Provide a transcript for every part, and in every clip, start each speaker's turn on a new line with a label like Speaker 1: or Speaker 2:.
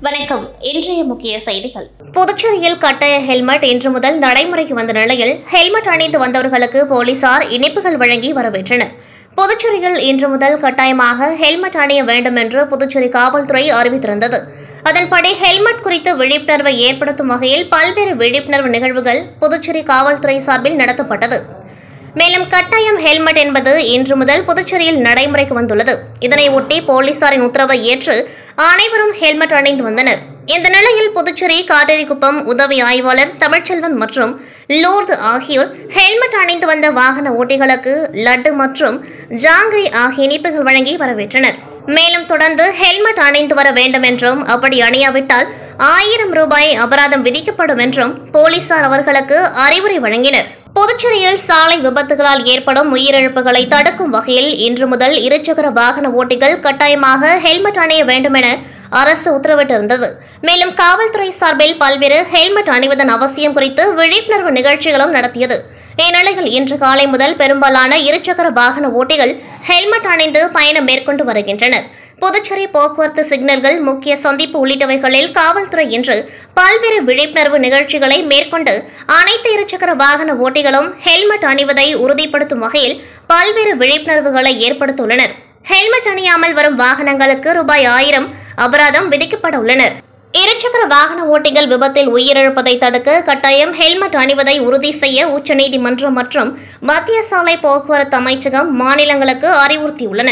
Speaker 1: வணக்கம். இன்றைய முக்கிய செய்திகள். புதுச்சேரியில் கட்டாய ஹெல்மெட் இன்று முதல் நடைமுறைக்கு வந்த நிலையில் ஹெல்மெட் அணிந்து வந்தவர்களுக்கு போலீசார் இனிப்புகள் வழங்கி வரவேற்றனர். புதுச்சேரியில் இன்று முதல் கட்டாயமாக ஹெல்மெட் அணிய வேண்டும் என்று புதுச்சேரி காவல்துறை அறிவித்திருந்தது. அதன்படி ஹெல்மெட் குறித்து விழிப்புணர்வை ஏற்படுத்தும் வகையில் பல்வேறு விழிப்புணர்வு நிகழ்வுகள் புதுச்சேரி காவல்துறை சார்பில் நடத்தப்பட்டது. மேலும் கட்டாயம் ஹெல்மெட் என்பது இன்று முதல் புதுச்சேரியில் நடைமுறைக்கு வந்துள்ளது. இதனை ஒட்டி போலீசாரின் உத்தரவை ஏற்று அனைவரும் ஹெல்மெட் அணிந்து வந்தனர். இந்த நிலையில் புதுச்சேரி காட்டேரிக்குப்பம் உதவி ஆய்வாளர் தமிழ்ச்செல்வன் மற்றும் லூர்து ஆகியோர் ஹெல்மெட் அணிந்து வந்த வாகன ஓட்டிகளுக்கு லட்டு மற்றும் ஜாங்கிரி ஆகிய இனிப்புகள் வழங்கி வரவேற்றனர். மேலும் தொடர்ந்து ஹெல்மெட் அணிந்து வர வேண்டும் என்றும் அப்படி அணியாவிட்டால் 1000 ரூபாய் அபராதம் விதிக்கப்படும் என்றும் போலீசார் அவர்களுக்கு அறிவுரை வழங்கினர். புதுச்சேரியில் சாலை விபத்துகளால் ஏற்படும் உயிரிழப்புகளை தடுக்கும் வகையில் இன்று முதல் இருசக்கர வாகன ஓட்டிகள் கட்டாயமாக ஹெல்மெட் அணிய வேண்டும் என அரசு உத்தரவிட்டிருந்தது. மேலும் காவல்துறை சார்பில் பல்வேறு ஹெல்மெட் அணிவதன் அவசியம் குறித்து விழிப்புணர்வு நிகழ்ச்சிகளும் நடத்தியது. இந்நிலையில் இன்று காலை முதல் பெரும்பாலான இருசக்கர வாகன ஓட்டிகள் ஹெல்மெட் அணிந்து பயணம் மேற்கொண்டு வருகின்றனர். புதுச்சேரி போக்குவரத்து சிக்னல்கள், முக்கிய சந்திப்பு உள்ளிட்டவைகளில் காவல்துறை இன்று பல்வேறு விழிப்புணர்வு நிகழ்ச்சிகளை மேற்கொண்டு அனைத்து இருசக்கர வாகன ஓட்டிகளும் ஹெல்மெட் அணிவதை உறுதிப்படுத்தும் வகையில் பல்வேறு விழிப்புணர்வுகளை ஏற்படுத்தியுள்ளனர். ஹெல்மெட் அணியாமல் வரும் வாகனங்களுக்கு ரூபாய் 1000 அபராதம் விதிக்கப்பட உள்ளனர். இருசக்கர வாகன ஓட்டிகள் விபத்தில் உயிரிழப்பதை தடுக்க கட்டாயம் ஹெல்மெட் அணிவதை உறுதி செய்ய உச்சநீதிமன்றம் மற்றும் மத்திய சாலை போக்குவரத்து அமைச்சகம் மாநிலங்களுக்கு அறிவுறுத்தியுள்ளன.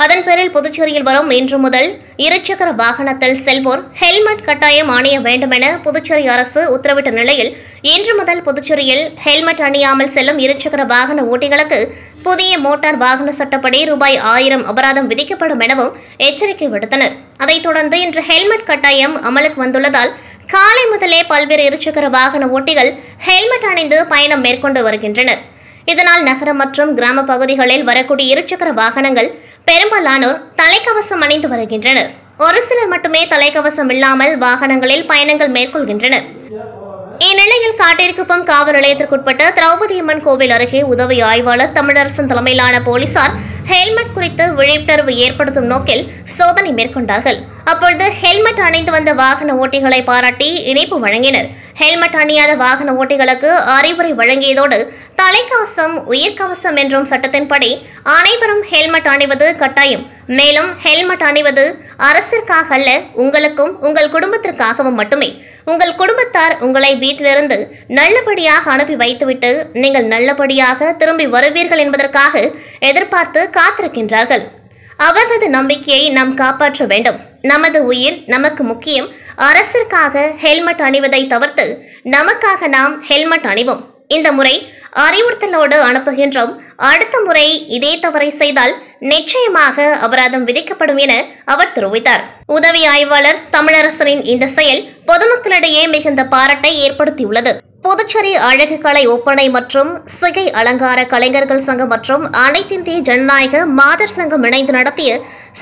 Speaker 1: அதன் பேரில் புதுச்சேரியில் வரும் இன்று முதல் இருசக்கர வாகனத்தில் செல்வோர் ஹெல்மெட் கட்டாயம் அணிய வேண்டும் என புதுச்சேரி அரசு உத்தரவிட்ட நிலையில் இன்று முதல் புதுச்சேரியில் ஹெல்மெட் அணியாமல் செல்லும் இருசக்கர வாகன ஓட்டிகளுக்கு புதிய மோட்டார் வாகன சட்டப்படி ரூபாய் 1000 அபராதம் விதிக்கப்படும் எனவும் எச்சரிக்கை விடுத்தனர். அதைத் தொடர்ந்து இன்று ஹெல்மெட் கட்டாயம் அமலுக்கு வந்துள்ளதால் காலை முதலே பல்வேறு இருசக்கர வாகன ஓட்டிகள் ஹெல்மெட் அணிந்து பயணம் மேற்கொண்டு வருகின்றனர். இதனால் நகரம் மற்றும் கிராம பகுதிகளில் வரக்கூடிய இருசக்கர வாகனங்கள் பெரும்பாலானோர் தலைக்கவசம் அணிந்து வருகின்றனர். ஒரு சிலர் மட்டுமே தலைக்கவசம் இல்லாமல் வாகனங்களில் பயணங்கள் மேற்கொள்கின்றனர். இந்நிலையில் காட்டேரிக்குப்பம் காவல் நிலையத்திற்குட்பட்ட திரௌபதியம்மன் கோவில் அருகே உதவி ஆய்வாளர் தமிழரசன் தலைமையிலான போலீசார் ஹெல்மெட் குறித்து விழிப்புணர்வு ஏற்படுத்தும் நோக்கில் சோதனை மேற்கொண்டார்கள். அப்பொழுது ஹெல்மெட் அணிந்து வந்த வாகன ஓட்டிகளை பாராட்டி இனிப்பு வழங்கினர். ஹெல்மெட் அணியாத வாகன ஓட்டிகளுக்கு அறிவுரை வழங்கியதோடு தலைக்கவசம், உயிர்கவசம் என்றும் சட்டத்தின்படி அனைவரும் ஹெல்மெட் அணிவது கட்டாயம். மேலும் ஹெல்மெட் அணிவது அரசிற்காக அல்ல, உங்களுக்கும் உங்கள் குடும்பத்திற்காகவும் மட்டுமே. உங்கள் குடும்பத்தார் உங்களை வீட்டிலிருந்து நல்லபடியாக அனுப்பி வைத்துவிட்டு நீங்கள் நல்லபடியாக திரும்பி வருவீர்கள் என்பதற்காக எதிர்பார்த்து காத்திருக்கின்றார்கள். அவரது நம்பிக்கையை நாம் காப்பாற்ற வேண்டும். நமது உயிர் நமக்கு முக்கியம். அரசிற்காக ஹெல்மெட் அணிவதை தவிர்த்து நமக்காக நாம் ஹெல்மெட் அணிவோம். இந்த முறை அறிவுறுத்தலோடு அனுப்புகின்றோம். அடுத்த முறை இதே தவறை செய்தால் நிச்சயமாக அபராதம் விதிக்கப்படும் என அவர் தெரிவித்தார். உதவி ஆய்வாளர் தமிழரசனின் இந்த செயல் பொதுமக்களிடையே மிகுந்த பாராட்டை ஏற்படுத்தியுள்ளது. புதுச்சேரி அழகு கலை ஒப்பனை மற்றும் சிகை அலங்கார கலைஞர்கள் சங்கம் மற்றும் அனைத்திந்திய ஜனநாயக மாதர் சங்கம் இணைந்து நடத்திய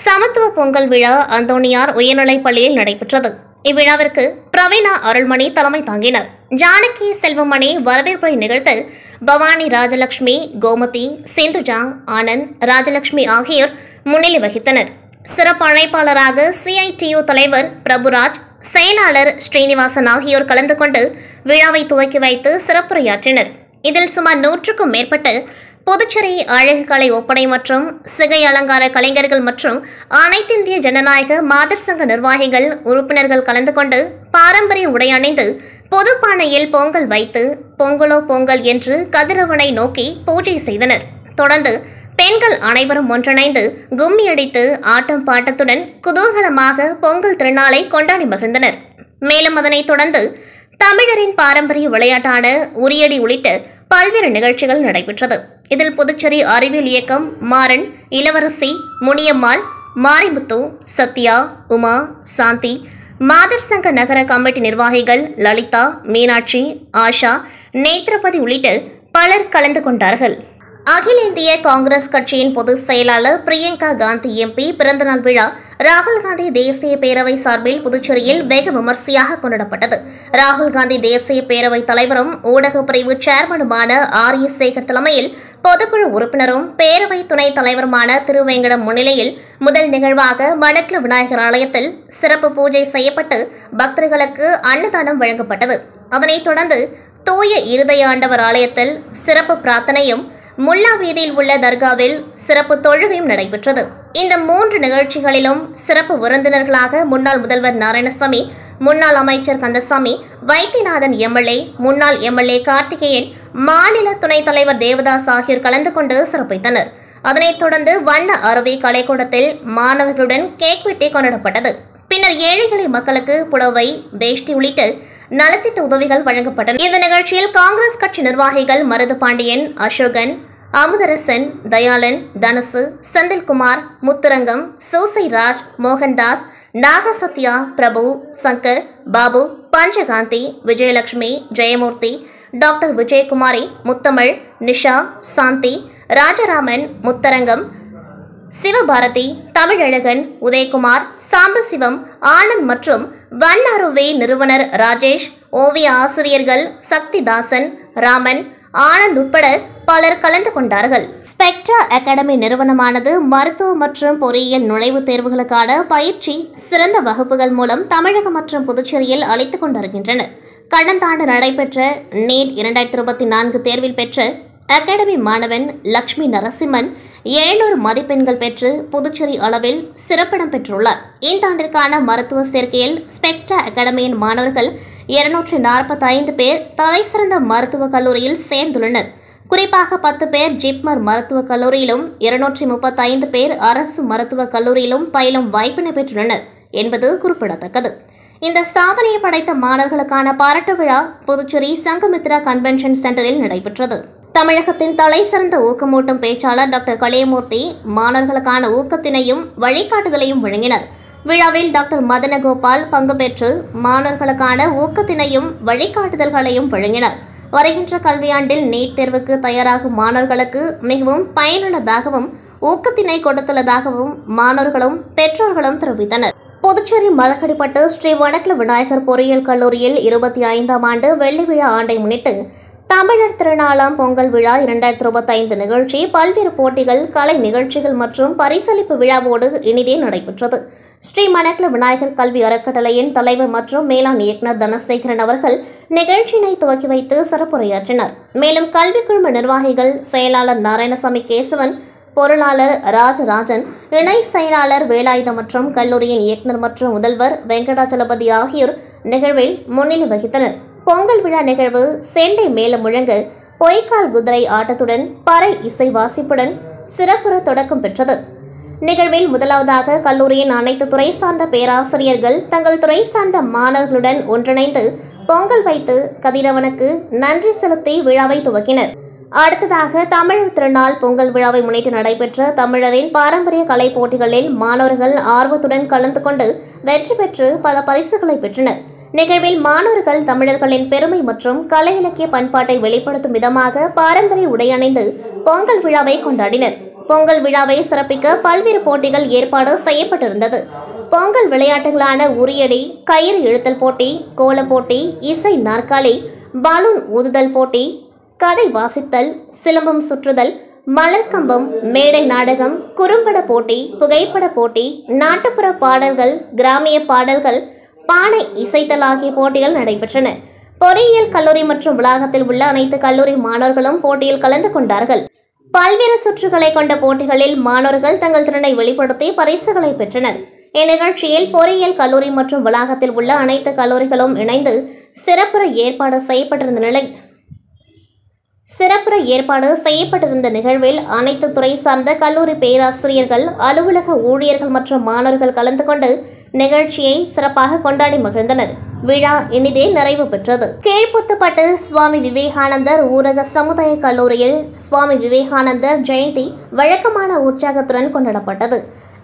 Speaker 1: சமத்துவ பொங்கல் விழா அந்தோணியார் உயர்நிலைப் பள்ளியில் நடைபெற்றது. இவ்விழாவிற்கு பிரவீனா அருள்மணி தலைமை தாங்கினர். ஜானகி செல்வமணி வரவேற்பை நிகழ்த்த பவானி ராஜலட்சுமி, கோமதி, சிந்துஜா, ஆனந்த், ராஜலட்சுமி ஆகியோர் முன்னிலை வகித்தனர். சிறப்பு அழைப்பாளராக CITU தலைவர் பிரபுராஜ், செயலாளர் ஸ்ரீனிவாசன் ஆகியோர் கலந்து கொண்டு விழாவை துவக்கி வைத்து சிறப்புரையாற்றினர். இதில் சுமார் 100க்கும் மேற்பட்ட புதுச்சேரி அழகு கலை ஒப்பனை மற்றும் சிகை அலங்கார கலைஞர்கள் மற்றும் அனைத்திந்திய ஜனநாயக மாதர் சங்க நிர்வாகிகள், உறுப்பினர்கள் கலந்து கொண்டு பாரம்பரிய உடை அணிந்து பொதுப்பானையில் பொங்கல் வைத்து பொங்கலோ பொங்கல் என்று கதிரவனை நோக்கி பூஜை செய்தனர். தொடர்ந்து பெண்கள் அனைவரும் ஒன்றிணைந்து கும்மி அடித்து ஆட்டம் பாட்டத்துடன் குதூகலமாக பொங்கல் திருநாளை கொண்டாடி மகிழ்ந்தனர். மேலும் அதனைத் தொடர்ந்து தமிழரின் பாரம்பரிய விளையாட்டான உரியடி உள்ளிட்ட பல்வேறு நிகழ்ச்சிகள் நடைபெற்றது. இதில் புதுச்சேரி அறிவியல் இயக்கம், மாறன், இளவரசி, முனியம்மாள், மாரிமுத்து, சத்யா, உமா, சாந்தி, மாதர் சங்க நகர கமிட்டி நிர்வாகிகள் லலிதா, மீனாட்சி, ஆஷா, நேத்ரபதி உள்ளிட்ட பலர் கலந்து கொண்டார்கள். அகில இந்திய காங்கிரஸ் கட்சியின் பொதுச் செயலாளர் பிரியங்கா காந்தி MP பிறந்தநாள் விழா ராகுல் காந்தி தேசிய பேரவை சார்பில் புதுச்சேரியில் வெகு விமர்சையாக கொண்டாடப்பட்டது. ராகுல் காந்தி தேசிய பேரவை தலைவரும் ஊடக பிரிவு சேர்மனுமான RS சேகர் தலைமையில் பொதுக்குழு உறுப்பினரும் பேரவை துணைத் தலைவருமான திருவேங்கடம் முன்னிலையில் முதல் நிகழ்வாக மணக்குள விநாயகர் ஆலயத்தில் சிறப்பு பூஜை செய்யப்பட்டு பக்தர்களுக்கு அன்னதானம் வழங்கப்பட்டது. அதனைத் தொடர்ந்து தூய இருதய ஆண்டவர் ஆலயத்தில் சிறப்பு பிரார்த்தனையும், முல்லா வீதியில் உள்ள தர்காவில் சிறப்பு தொழுகையும் நடைபெற்றது. இந்த 3 நிகழ்ச்சிகளிலும் சிறப்பு விருந்தினர்களாக முன்னாள் முதல்வர் நாராயணசாமி, முன்னாள் அமைச்சர் கந்தசாமி, வைத்தியநாதன் எம்எல்ஏ, முன்னாள் எம்எல்ஏ கார்த்திகேயன், மாநில துணைத் தலைவர் தேவதாஸ் ஆகியோர் கலந்து கொண்டு சிறப்பித்தனர். அதனைத் தொடர்ந்து வண்ண அருவி கலைக்கூடத்தில் மாணவர்களுடன் கேக் வெட்டி கொண்டாடப்பட்டது. பின்னர் ஏழை மக்களுக்கு புடவை, வேஷ்டி உள்ளிட்ட நலத்திட்ட உதவிகள் வழங்கப்பட்டன. இந்த நிகழ்ச்சியில் காங்கிரஸ் கட்சி நிர்வாகிகள் மருது பாண்டியன், அசோகன், அமுதரசன், தயாளன், தனுசு, செந்தில்குமார், முத்துரங்கம், சூசைராஜ், மோகன்தாஸ், நாகசத்யா, பிரபு, சங்கர், பாபு, பஞ்சகாந்தி, விஜயலட்சுமி, ஜெயமூர்த்தி, டாக்டர் விஜயகுமாரி, முத்தமிழ், நிஷா, சாந்தி, ராஜராமன், முத்தரங்கம், சிவபாரதி, தமிழழகன், உதயகுமார், சாம்பசிவம், ஆனந்த் மற்றும் வண்ணாருவே நிறுவனர் ராஜேஷ், ஓவிய ஆசிரியர்கள் சக்திதாசன், ராமன், ஆனந்த் உட்பட பலர் கலந்து கொண்டார்கள். ஸ்பெக்ட்ரா அகாடமி நிறுவனமானது மருத்துவ மற்றும் பொறியியல் நுழைவுத் தேர்வுகளுக்கான பயிற்சி சிறந்த வகுப்புகள் மூலம் தமிழகம் மற்றும் புதுச்சேரியில் அளித்துக் கொண்டிருக்கின்றனர். கடந்த ஆண்டு நடைபெற்ற நீட் 2024 தேர்வில் பெற்ற அகாடமி மாணவன் லட்சுமி நரசிம்மன் 700 மதிப்பெண்கள் பெற்று புதுச்சேரி அளவில் சிறப்பிடம் பெற்றுள்ளார். இந்த ஆண்டிற்கான மருத்துவ சேர்க்கையில் ஸ்பெக்ட்ரா அகாடமியின் மாணவர்கள் 245 பேர் தலைசிறந்த மருத்துவக் கல்லூரியில் சேர்ந்துள்ளனர். குறிப்பாக 10 பேர் ஜிப்மர் மருத்துவக் கல்லூரியிலும் 235 பேர் அரசு மருத்துவக் கல்லூரியிலும் பயிலும் வாய்ப்பினை பெற்றுள்ளனர் என்பது குறிப்பிடத்தக்கது. இந்த சாதனையை படைத்த மாணவர்களுக்கான பாராட்டு விழா புதுச்சேரி சங்கமித்ரா கன்வென்ஷன் சென்டரில் நடைபெற்றது. தமிழகத்தின் தலைசிறந்த ஊக்கமூட்டும் பேச்சாளர் டாக்டர் கலையமூர்த்தி மாணவர்களுக்கான ஊக்கத்தினையும் வழிகாட்டுதலையும் வழங்கினார். விழாவில் டாக்டர் மதனகோபால் பங்கு பெற்று மாணவர்களுக்கான ஊக்கத்தினையும் வழிகாட்டுதல்களையும் வழங்கினார். வருகின்ற கல்வியாண்டில் நீட் தேர்வுக்கு தயாராகும் மாணவர்களுக்கு மிகவும் பயனுள்ளதாகவும் ஊக்கத்தினை கொடுத்துள்ளதாகவும் மாணவர்களும் பெற்றோர்களும் தெரிவித்தனர். புதுச்சேரி மதகடிப்பட்டு ஸ்ரீ வணக்குள விநாயகர் பொறியியல் கல்லூரியில் 25ஆம் ஆண்டு வெள்ளி விழா ஆண்டை முன்னிட்டு தமிழர் திருநாளாம் பொங்கல் விழா 2025 நிகழ்ச்சி பல்வேறு போட்டிகள், கலை நிகழ்ச்சிகள் மற்றும் பரிசளிப்பு விழாவோடு இனிதே நடைபெற்றது. ஸ்ரீ மணக்குள விநாயகர் கல்வி அறக்கட்டளையின் தலைவர் மற்றும் மேலாண் இயக்குநர் தனசேகரன் அவர்கள் நிகழ்ச்சியினை துவக்கி வைத்து சிறப்புரையாற்றினார். மேலும் கல்வி குழும நிர்வாகிகள், செயலாளர் நாராயணசாமி கேசவன், பொருளாளர் ராஜராஜன், இணை செயலாளர் வேலாயுதம் மற்றும் கல்லூரியின் இயக்குநர் மற்றும் முதல்வர் வெங்கடாச்சலபதி ஆகியோர் நிகழ்வில் முன்னிலை வகித்தனர். பொங்கல் விழா நிகழ்வு செண்டை மேளம் முழங்க, பொய்க்கால் குதிரை ஆட்டத்துடன் பறை இசை வாசிப்புடன் சிறப்புற தொடக்கம் பெற்றது. நிகழ்வில் முதலாவதாக கல்லூரியின் அனைத்து துறை சார்ந்த பேராசிரியர்கள் தங்கள் துறை சார்ந்த மாணவர்களுடன் ஒன்றிணைந்து பொங்கல் வைத்து கதிரவனுக்கு நன்றி செலுத்தி விழாவை துவக்கினர். அடுத்ததாக தமிழர் திருநாள் பொங்கல் விழாவை முன்னிட்டு நடைபெற்ற தமிழரின் பாரம்பரிய கலை போட்டிகளில் மாணவர்கள் ஆர்வத்துடன் கலந்து கொண்டு வெற்றி பெற்று பல பரிசுகளை பெற்றனர். நிகழ்வில் மாணவர்கள் தமிழர்களின் பெருமை மற்றும் கலை இலக்கிய பண்பாட்டை வெளிப்படுத்தும் விதமாக பாரம்பரிய உடையணிந்து பொங்கல் விழாவை கொண்டாடினர். பொங்கல் விழாவை சிறப்பிக்க பல்வேறு போட்டிகள் ஏற்பாடு செய்யப்பட்டிருந்தது. பொங்கல் விளையாட்டுகளான உரியடி, கயிறு இழுத்தல் போட்டி, கோலப் போட்டி, இசை நாற்காலி, பலூன் ஊதுதல் போட்டி, கதை வாசித்தல், சிலம்பம் சுற்றுதல், மலர்கம்பம், மேடை நாடகம், குறும்பட போட்டி, புகைப்பட போட்டி, நாட்டுப்புற பாடல்கள், கிராமிய பாடல்கள், பானை இசைத்தல் ஆகிய போட்டிகள் நடைபெற்றன. பொறியியல் கல்லூரி மற்றும் வளாகத்தில் உள்ள அனைத்து கல்லூரி மாணவர்களும் போட்டியில் கலந்து கொண்டார்கள். பல்வேறு சுற்றுகளை கொண்ட போட்டிகளில் மாணவர்கள் தங்கள் திறனை வெளிப்படுத்தி பரிசுகளை பெற்றனர். இந்நிகழ்ச்சியில் பொறியியல் கல்லூரி மற்றும் வளாகத்தில் உள்ள அனைத்து கல்லூரிகளும் இணைந்து சிறப்புற ஏற்பாடு செய்யப்பட்டிருந்த நிகழ்வில் அனைத்து துறை சார்ந்த கல்லூரி பேராசிரியர்கள், அலுவலக ஊழியர்கள் மற்றும் மாணவர்கள் கலந்து கொண்டு நிகழ்ச்சியை சிறப்பாக கொண்டாடி மகிழ்ந்தனர். விழா இனிதே நிறைவு பெற்றது. கீழ்புத்துப்பட்டு சுவாமி விவேகானந்தர் ஊரக சமுதாய கல்லூரியில் சுவாமி விவேகானந்தர் ஜெயந்தி வழக்கமான உற்சாகத்துடன் கொண்டாடப்பட்டது.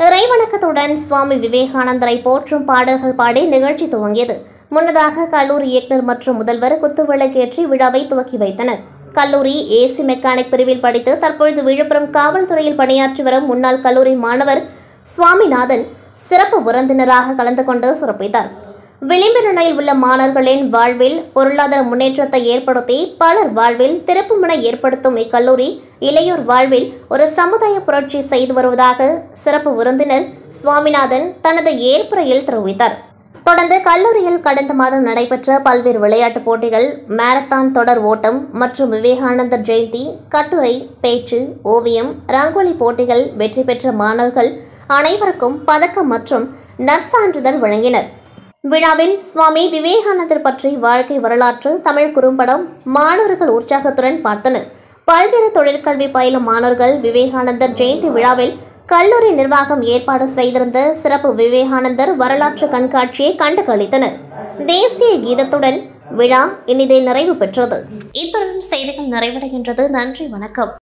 Speaker 1: இறைவணக்கத்துடன் சுவாமி விவேகானந்தரை போற்றும் பாடல்கள் பாடி நிகழ்ச்சி துவங்கியது. முன்னதாக கல்லூரி இயக்குநர் மற்றும் முதல்வர் குத்துவிளக்கேற்றி விழாவை துவக்கி வைத்தனர். கல்லூரி ஏசி மெக்கானிக் பிரிவில் படித்து தற்பொழுது விழுப்புரம் காவல்துறையில் பணியாற்றி வரும் முன்னாள் கல்லூரி மாணவர் சுவாமிநாதன் சிறப்பு விருந்தினராக கலந்து கொண்டு சிறப்பித்தார். விளிம்பு நிலையில் உள்ள மாணவர்களின் வாழ்வில் பொருளாதார முன்னேற்றத்தை ஏற்படுத்தி பலர் வாழ்வில் திருப்புமுனை ஏற்படுத்தும் இக்கல்லூரி இளையோர் வாழ்வில் ஒரு சமுதாய புரட்சி செய்து வருவதாக சிறப்பு விருந்தினர் சுவாமிநாதன் தனது ஏற்புரையில் தெரிவித்தார். தொடர்ந்து கல்லூரியில் கடந்த மாதம் நடைபெற்ற பல்வேறு விளையாட்டுப் போட்டிகள், மாரத்தான் தொடர் ஓட்டம் மற்றும் விவேகானந்தர் ஜெயந்தி, கட்டுரை, பேச்சு, ஓவியம், ரங்கோலி போட்டிகள் வெற்றி பெற்ற மாணவர்கள் அனைவருக்கும் பதக்கம் மற்றும் நற்சான்றிதழ் வழங்கினர். விழாவில் சுவாமி விவேகானந்தர் பற்றி வாழ்க்கை வரலாற்று தமிழ் குறும்படம் மாணவர்கள் உற்சாகத்துடன் பார்த்தனர். பல்வேறு தொழிற்கல்வி பயிலும் மாணவர்கள் விவேகானந்தர் ஜெயந்தி விழாவில் கல்லூரி நிர்வாகம் ஏற்பாடு செய்திருந்த சிறப்பு விவேகானந்தர் வரலாற்று கண்காட்சியை கண்டு களித்தனர். தேசிய கீதத்துடன் விழா இனிதே நிறைவு பெற்றது. இத்துடன் செய்திகள் நிறைவடைகின்றது. நன்றி, வணக்கம்.